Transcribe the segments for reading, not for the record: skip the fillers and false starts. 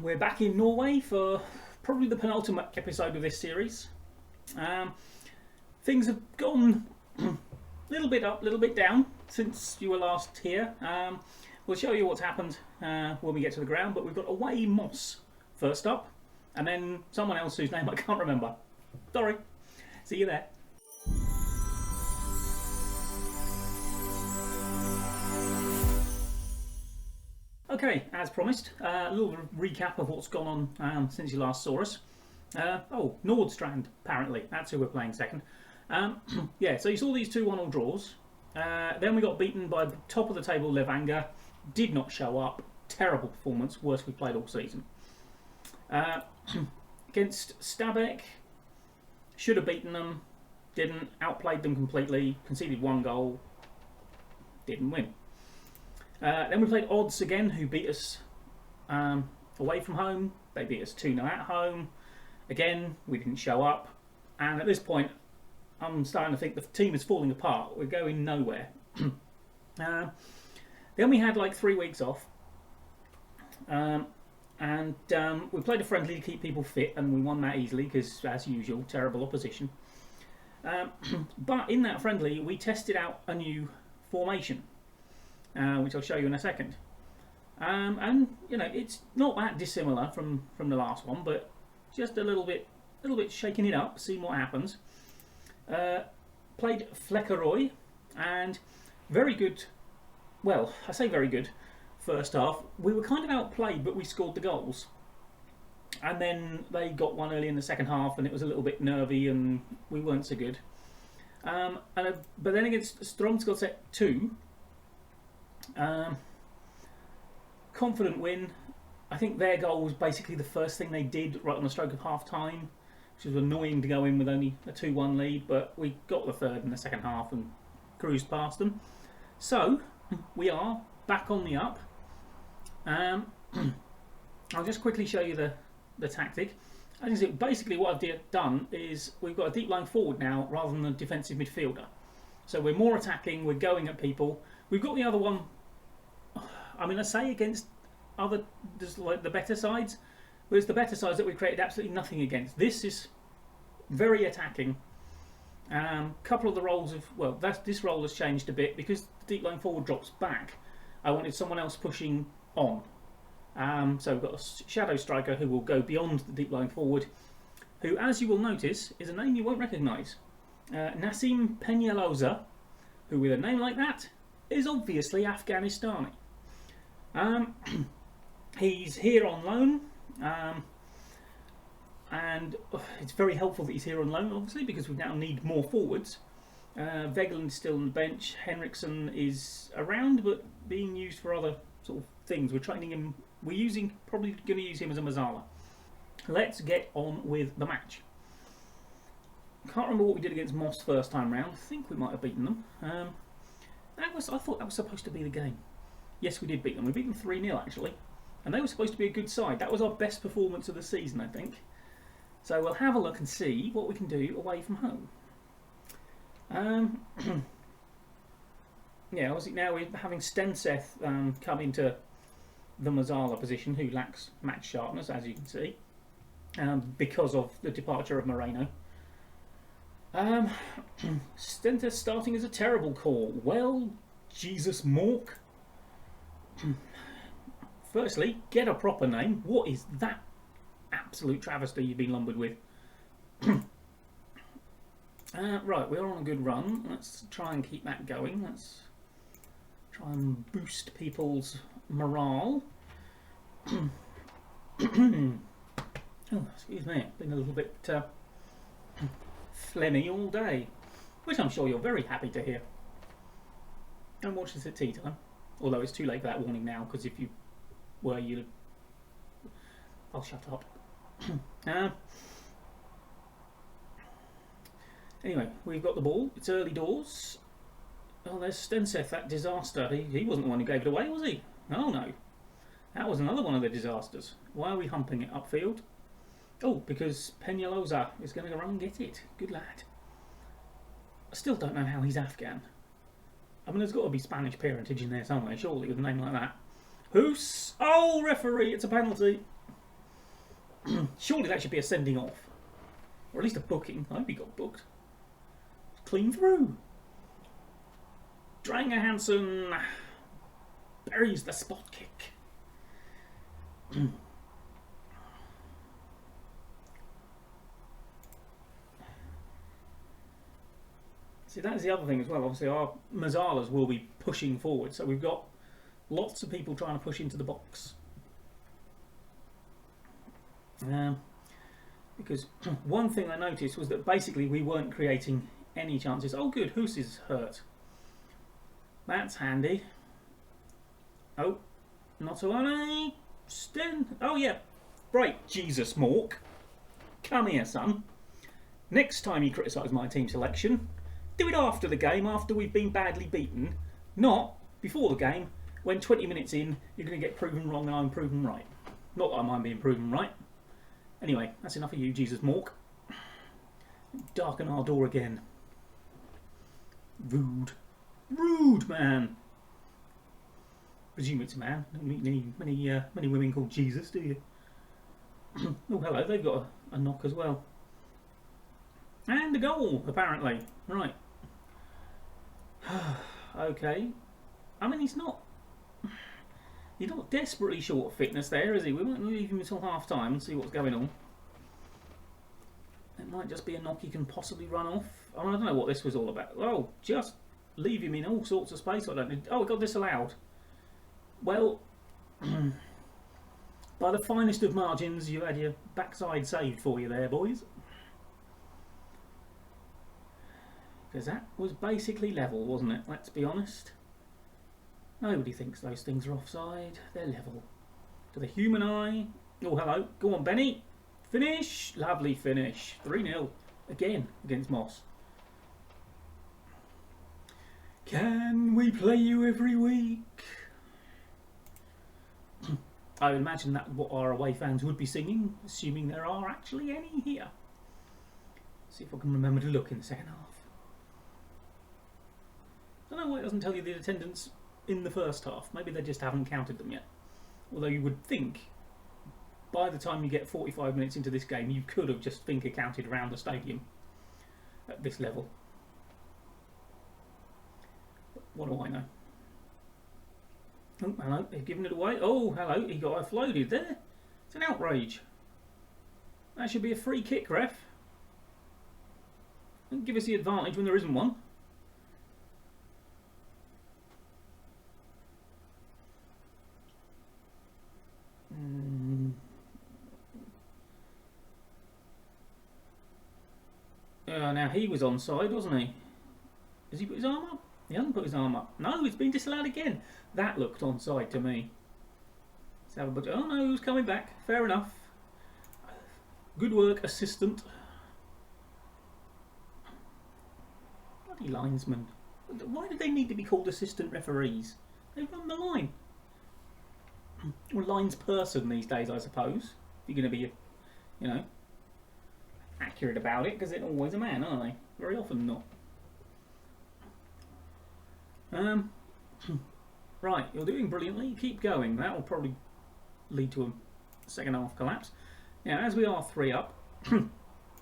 We're back in Norway for probably the penultimate episode of this series. Things have gone a little bit up, a little bit down since you were last here. We'll show you what's happened when we get to the ground, but we've got Away Moss first up, and then someone else whose name I can't remember. Sorry. See you there. Okay, as promised, a little recap of what's gone on since you last saw us. Nordstrand, apparently. That's who we're playing second. Yeah, so you saw these 2-1-all draws. Then we got beaten by the top of the table Levanger. Did not show up. Terrible performance. Worst we've played all season. Against Stabæk. Should have beaten them. Didn't. Outplayed them completely. Conceded 1 goal. Didn't win. Then we played Odyssey again, who beat us away from home. They beat us 2-0 at home. Again, we didn't show up. And at this point, I'm starting to think the team is falling apart. We're going nowhere. Then we had like 3 weeks off. We played a friendly to keep people fit, and we won that easily because, as usual, terrible opposition. But in that friendly, we tested out a new formation. Which I'll show you in a second. And you know, it's not that dissimilar from the last one, but just a little bit shaking it up, seeing what happens. Played Flekkerøy, and very good. Well, I say very good. First half, we were kind of outplayed, but we scored the goals. And then they got one early in the second half, and it was a little bit nervy, and we weren't so good. But then against Strømsgodset 2. Confident win. I think their goal was basically the first thing they did right on the stroke of half time, which was annoying to go in with only a 2-1 lead, but we got the third in the second half and cruised past them. So we are back on the up. I'll just quickly show you the tactic. As you see, basically what I've done is we've got a deep line forward now rather than a defensive midfielder. So we're more attacking, we're going at people. We've got the other one. I mean, I say against other, just like the better sides, but it's the better sides that we created absolutely nothing against. This is very attacking. Couple of the roles this role has changed a bit because the deep line forward drops back. I wanted someone else pushing on. So we've got a shadow striker who will go beyond the deep line forward, who, as you will notice, is a name you won't recognise. Nassim Peñalosa, who with a name like that is obviously Afghanistani. He's here on loan, and it's very helpful that he's here on loan, obviously, because we now need more forwards. Vegeland's still on the bench. Henriksen is around, but being used for other sort of things. We're training him. Probably going to use him as a Mazzala. Let's get on with the match. Can't remember what we did against Moss first time round. I think we might have beaten them. I thought that was supposed to be the game. Yes, we did beat them. We beat them 3-0 actually, and they were supposed to be a good side. That was our best performance of the season, I think. So we'll have a look and see what we can do away from home. Yeah, obviously now we're having Stenseth come into the Mazzala position, who lacks match sharpness, as you can see, because of the departure of Moreno. Stenseth starting is a terrible call. Well, Jesus Mork. Firstly, get a proper name. What is that absolute travesty you've been lumbered with? Right, we're on a good run. Let's try and keep that going. Let's try and boost people's morale. Oh, excuse me. Been a little bit phlegmy all day, which I'm sure you're very happy to hear. Don't watch this at tea time. Although it's too late for that warning now, because if you were, I'll shut up. Anyway, we've got the ball. It's early doors. Oh, there's Stenseth, that disaster. He wasn't the one who gave it away, was he? Oh, no. That was another one of the disasters. Why are we humping it upfield? Oh, because Peñalosa is going to go run and get it. Good lad. I still don't know how he's Afghan. I mean, there's got to be Spanish parentage in there somewhere, surely, with a name like that. Who's... Oh, referee, it's a penalty. Surely that should be a sending off. Or at least a booking. I hope he got booked. Clean through. Dranger Hansen buries the spot kick. See, that's the other thing as well. Obviously, our Mazzalas will be pushing forward, so we've got lots of people trying to push into the box. Because one thing I noticed was that basically we weren't creating any chances. Oh, good, Hoos is hurt. That's handy. Oh, not a Sten. Oh, yeah. Right, Jesus Mork. Come here, son. Next time you criticise my team selection, do it after the game, after we've been badly beaten. Not before the game, when 20 minutes in, you're going to get proven wrong and I'm proven right. Not that I mind being proven right. Anyway, that's enough of you, Jesus Mork. Darken our door again. Rude. Rude, man. Presume it's a man. Don't meet many women called Jesus, do you? Oh, hello. They've got a knock as well. And a goal, apparently. Right. Okay. I mean, he's not desperately short of fitness there, is he? We might leave him until half time and see what's going on. It might just be a knock he can possibly run off. I mean, I don't know what this was all about. Oh, just leave him in all sorts of space. I don't need. Oh, it got disallowed. Well, by the finest of margins, you had your backside saved for you there, boys. Because that was basically level, wasn't it? Let's be honest. Nobody thinks those things are offside. They're level. To the human eye. Oh, hello. Go on, Benny. Finish. Lovely finish. 3-0. Again against Moss. Can we play you every week? I would imagine that's what our away fans would be singing, assuming there are actually any here. See if I can remember to look in the second half. I don't know why it doesn't tell you the attendance in the first half. Maybe they just haven't counted them yet. Although you would think by the time you get 45 minutes into this game, you could have just finger counted around the stadium at this level. But what do I know? Oh, hello, they've given it away. Oh, hello, he got offloaded there. It's an outrage. That should be a free kick, ref. Don't give us the advantage when there isn't one. Now he was onside, wasn't he? Has he put his arm up? He hasn't put his arm up. No, it's been disallowed again. That looked onside to me. Let's have a look. Oh no, who's coming back? Fair enough. Good work, assistant. Bloody linesman. Why do they need to be called assistant referees? They run the line. Or lines person these days, I suppose. If you're going to be, you know, accurate about it, because they're always a man, aren't they? Very often not. Right, you're doing brilliantly. Keep going. That will probably lead to a second half collapse. Now, as we are 3 up,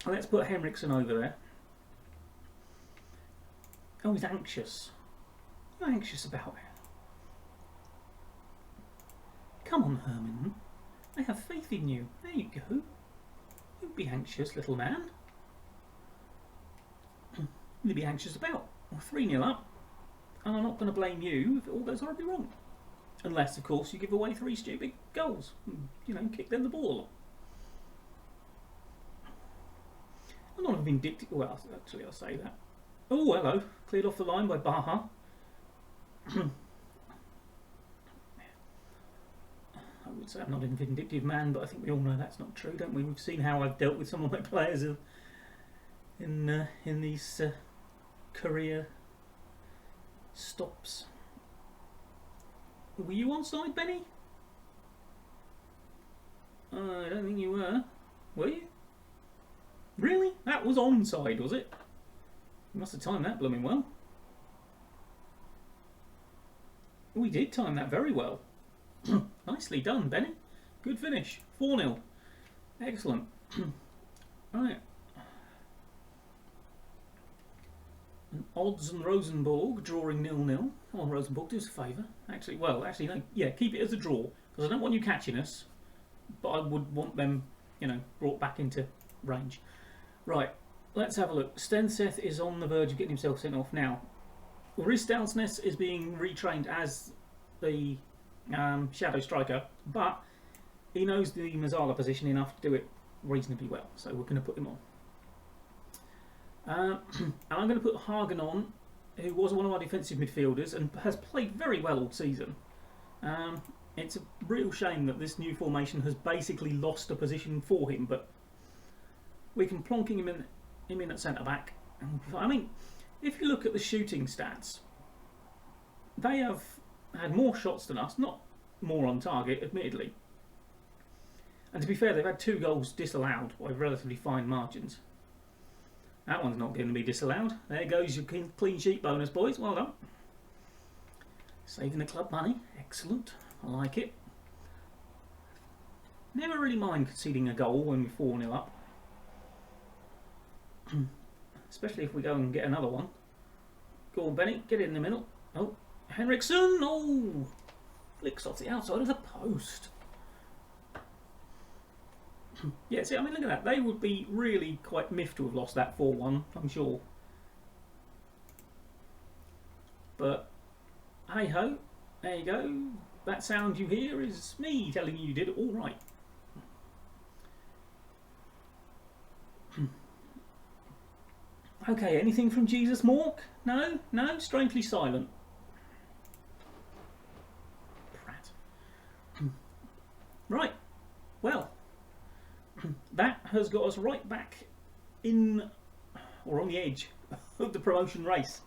let's put Henriksen over there. Oh, he's anxious. You're anxious about it. Come on, Herman. I have faith in you. There you go. Don't be anxious, little man. What to be anxious about? We're 3-0 up. And I'm not going to blame you if it all goes horribly wrong. Unless, of course, you give away 3 stupid goals. You know, kick them the ball. I'm not vindictive. Well, actually, I'll say that. Oh, hello. Cleared off the line by Baha. I would say I'm not a vindictive man, but I think we all know that's not true, don't we? We've seen how I've dealt with some of my players in these career stops. Were you onside, Benny? I don't think you were. Were you? Really? That was onside, was it? You must have timed that blooming well. We did time that very well. Nicely done, Benny. Good finish. 4-0. Excellent. Right. And Odds and Rosenborg drawing 0-0. Come on, Rosenborg, do us a favour. Actually, well, actually, no. Yeah, keep it as a draw because I don't want you catching us, but I would want them, you know, brought back into range. Right. Let's have a look. Stenseth is on the verge of getting himself sent off now. Ristalsnes is being retrained as the shadow striker, but he knows the Mazzala position enough to do it reasonably well, so we're going to put him on. And I'm going to put Hagen on, who was one of our defensive midfielders and has played very well all season. It's a real shame that this new formation has basically lost a position for him, but we can plonk him in at centre back. I mean, if you look at the shooting stats, they have had more shots than us, not more on target, admittedly. And to be fair, they've had 2 goals disallowed by relatively fine margins. That one's not going to be disallowed. There goes your clean sheet bonus, boys. Well done. Saving the club money. Excellent. I like it. Never really mind conceding a goal when we're 4-0 up. Especially if we go and get another one. Go on, Benny. Get it in the middle. Oh, Henriksen. Oh, flicks off the outside of the post. Yeah, see, I mean, look at that. They would be really quite miffed to have lost that 4-1, I'm sure. But, hey-ho, there you go. That sound you hear is me telling you did it all right. Okay, anything from Jesus Mork? No? No? Strangely silent. Prat. Right. Well, that has got us right back in, or on the edge of the promotion race.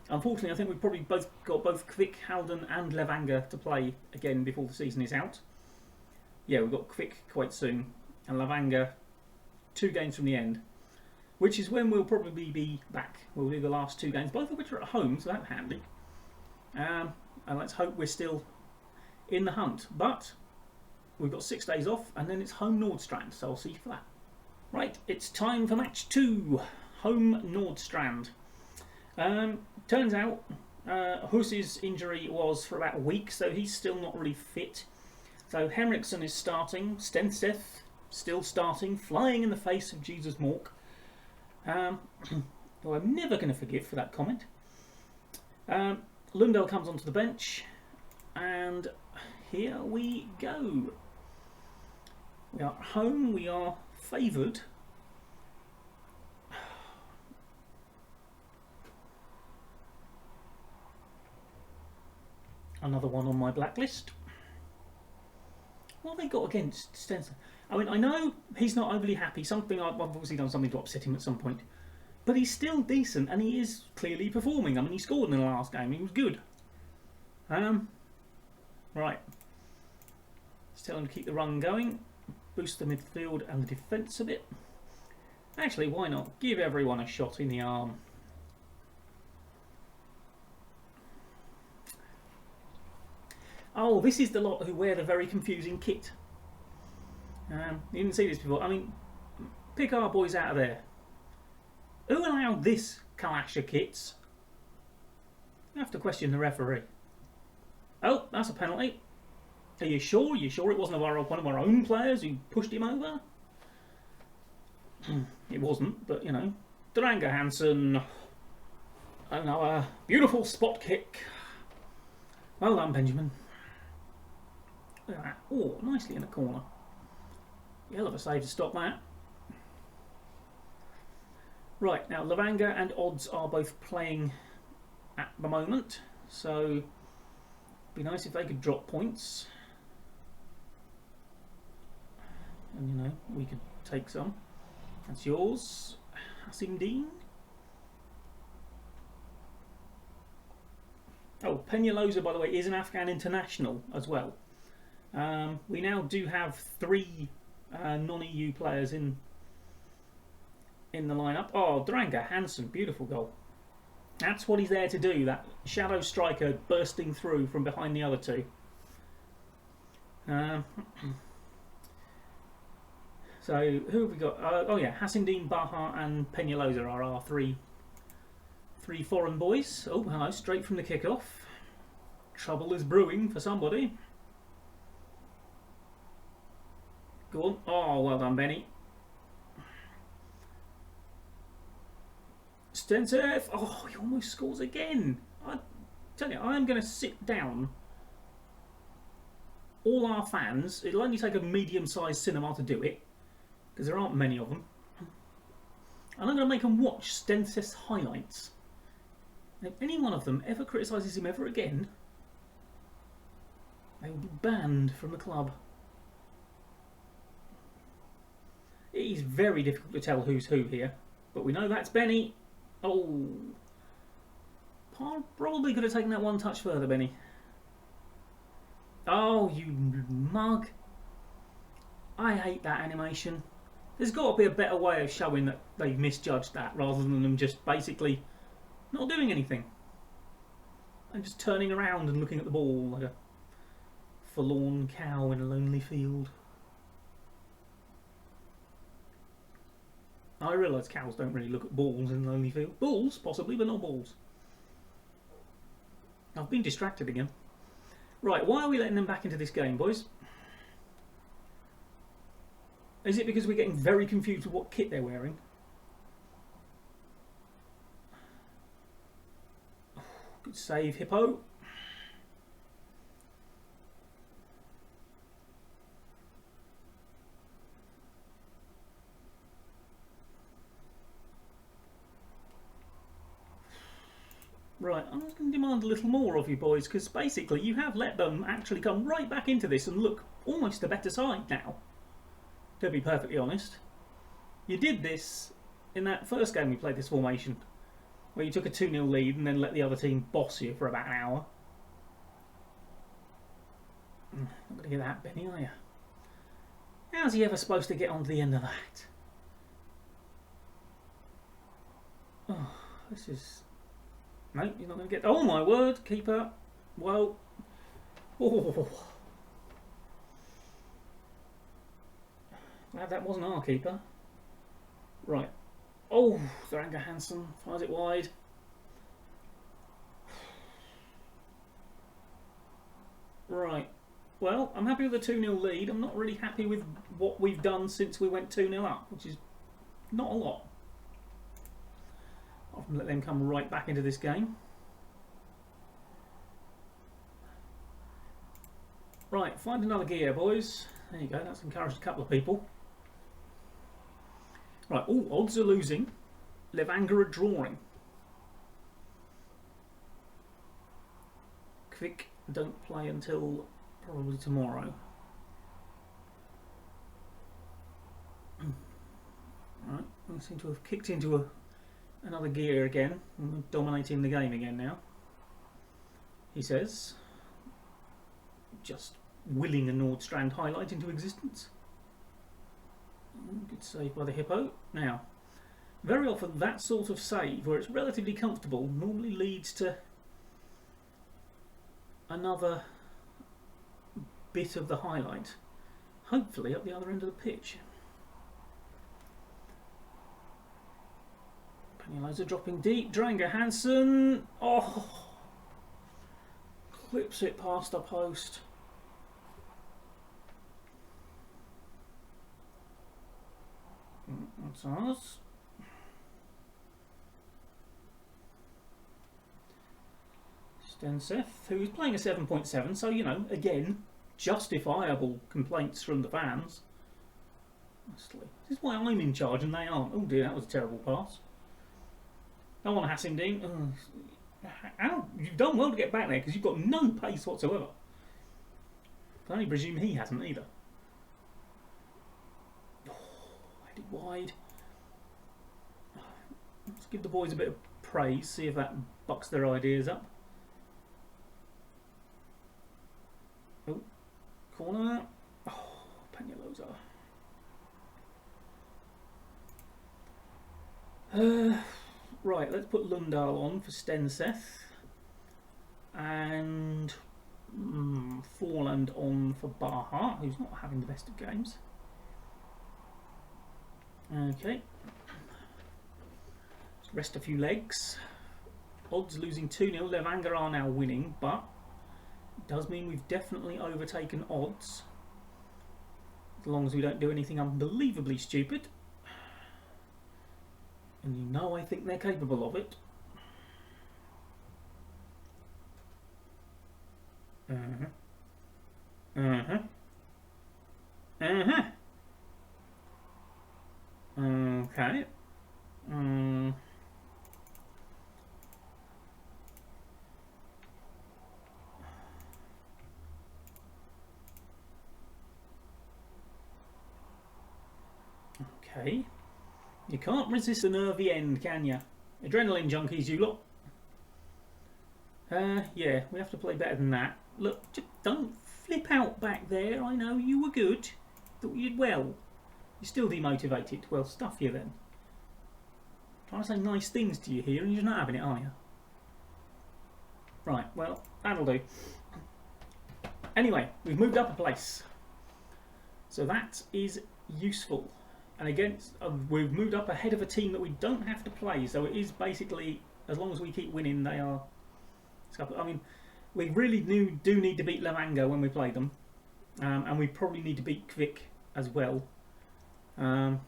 Unfortunately, I think we've probably got both Kvik, Halden and Levanger to play again before the season is out. Yeah, we've got Kvik quite soon, and Levanger 2 games from the end, which is when we'll probably be back. We'll do the last 2 games, both of which are at home, so that's handy. And let's hope we're still in the hunt. But we've got 6 days off, and then it's home Nordstrand, so I'll see you for that. Right, it's time for match 2, home Nordstrand. Turns out Huss's injury was for about a week, so he's still not really fit. So Henriksen is starting, Stenseth still starting, flying in the face of Jesus Mork. Who I'm never going to forgive for that comment. Lundell comes onto the bench, and here we go. We are at home, we are favoured. Another one on my blacklist. What have they got against Stenson? I mean, I know he's not overly happy. I've obviously done something to upset him at some point. But he's still decent, and he is clearly performing. I mean, he scored in the last game. He was good. Right. Let's tell him to keep the run going. Boost the midfield and the defence a bit. Actually, why not? Give everyone a shot in the arm. Oh, this is the lot who wear the very confusing kit. You didn't see this before. I mean, pick our boys out of there. Who allowed this Kalasha kits? You have to question the referee. Oh, that's a penalty. Are you sure? You sure it wasn't one of our own players who pushed him over? It wasn't, but you know. Duranga Hansen. Another beautiful spot kick. Well done, Benjamin. Look at that. Oh, nicely in the corner. Hell of a save to stop that. Right, now Levanger and Odds are both playing at the moment, so it'd be nice if they could drop points. And you know, we could take some. That's yours, Hasim Dean. Oh, Peñalosa, by the way, is an Afghan international as well. We now do have 3 non-EU players in the lineup. Oh, Duranga Hansen, beautiful goal. That's what he's there to do, that shadow striker bursting through from behind the other 2. So who have we got? Oh yeah, Hassindine, Baha and Peñalosa are our three foreign boys. Oh hello, straight from the kickoff. Trouble is brewing for somebody. Go on. Oh, well done, Benny. Stenseth. Oh, he almost scores again. I tell you, I'm going to sit down all our fans. It'll only take a medium-sized cinema to do it, because there aren't many of them. And I'm going to make them watch Stenseth's highlights. And if any one of them ever criticises him ever again, they will be banned from the club. It is very difficult to tell who's who here, but we know that's Benny. Oh, probably could have taken that one touch further, Benny. Oh, you mug. I hate that animation. There's got to be a better way of showing that they've misjudged that, rather than them just basically not doing anything. And just turning around and looking at the ball like a forlorn cow in a lonely field. I realise cows don't really look at balls in a lonely field. Bulls, possibly, but not balls. I've been distracted again. Right, why are we letting them back into this game, boys? Is it because we're getting very confused with what kit they're wearing? Good save, Hippo. Right, I'm just going to demand a little more of you boys, because basically you have let them actually come right back into this and look almost the better side now, to be perfectly honest. You did this in that first game we played this formation, where you took a 2-0 lead and then let the other team boss you for about an hour. Not going to get that, Benny, are you? How's he ever supposed to get on to the end of that? Oh, this is... No, you're not going to get... Oh my word, keeper. Well... Oh. Glad that wasn't our keeper. Right. Oh, Tharanga Hansen fires it wide. Right. Well, I'm happy with the 2-0 lead. I'm not really happy with what we've done since we went 2-0 up, which is not a lot. I'll let them come right back into this game. Right, find another gear, boys. There you go, that's encouraged a couple of people. Right, all odds are losing. Levanger are drawing. Quick don't play until probably tomorrow. Right, we seem to have kicked into another gear again, dominating the game again now. He says, just willing a Nordstrand highlight into existence. Good save by the Hippo. Now, very often that sort of save, where it's relatively comfortable, normally leads to another bit of the highlight, hopefully up the other end of the pitch. Peñalosa dropping deep. Dranga Hansen. Oh, clips it past the post. That's ours. Stenseth, who's playing a 7.7, so you know, again, justifiable complaints from the fans. Honestly, this is why I'm in charge and they aren't. Oh dear, that was a terrible pass. Don't want to Hassindine. You've done well to get back there because you've got no pace whatsoever. I only presume he hasn't either. Oh, headed wide. Let's give the boys a bit of praise, see if that bucks their ideas up. Oh, corner. Oh, Peñalosa. Right, let's put Lundahl on for Stenseth and Forland on for Baha, who's not having the best of games. Okay. Let's rest a few legs. Odds losing 2-0. Levanger are now winning, but it does mean we've definitely overtaken odds. As long as we don't do anything unbelievably stupid. And you know I think they're capable of it. Okay. Okay. You can't resist the nervy end, can you? Adrenaline junkies, you lot. Yeah, we have to play better than that. Look, just don't flip out back there. I know you were good. Thought you did well. You're still demotivated. Well, stuff you then. Trying to say nice things to you here and you're not having it, are you? Right, well, that'll do. Anyway, we've moved up a place. So that is useful. And again, we've moved up ahead of a team that we don't have to play. So it is basically, as long as we keep winning, they are... I mean, we really do need to beat Levanger when we play them. And we probably need to beat Kvik as well. That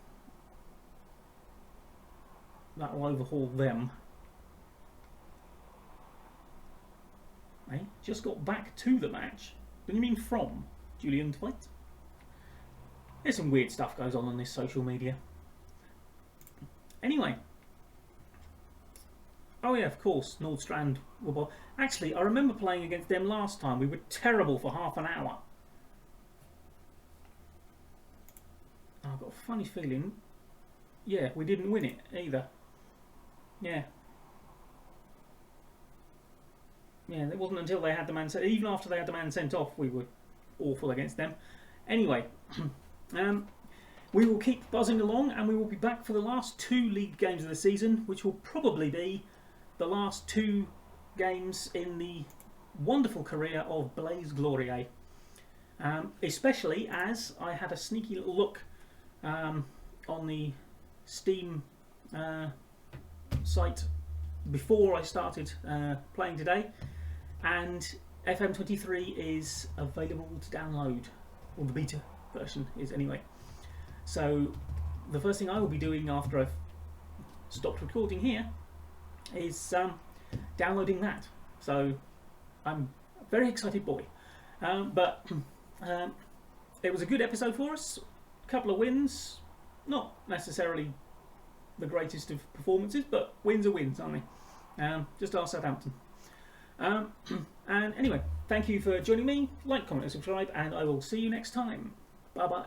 will overhaul them. I just got back to the match. What do you mean from? Julian Dwight? There's some weird stuff goes on this social media. Anyway. Oh yeah, of course, Nordstrand. Actually, I remember playing against them last time. We were terrible for half an hour. I've got a funny feeling. Yeah, we didn't win it either. Yeah. Yeah, it wasn't until they had the man sent... Even after they had the man sent off, we were awful against them. Anyway, we will keep buzzing along and we will be back for the last 2 league games of the season, which will probably be the last 2 games in the wonderful career of Blaze Gloriei. Especially as I had a sneaky little look on the Steam site before I started playing today, and FM23 is available to download, or the beta version is anyway. So the first thing I will be doing after I've stopped recording here is downloading that. So I'm a very excited boy. But it was a good episode for us. A couple of wins, not necessarily the greatest of performances, but wins are wins, aren't they? Just ask Southampton. And anyway, thank you for joining me. Like, comment and subscribe, and I will see you next time. Bye bye.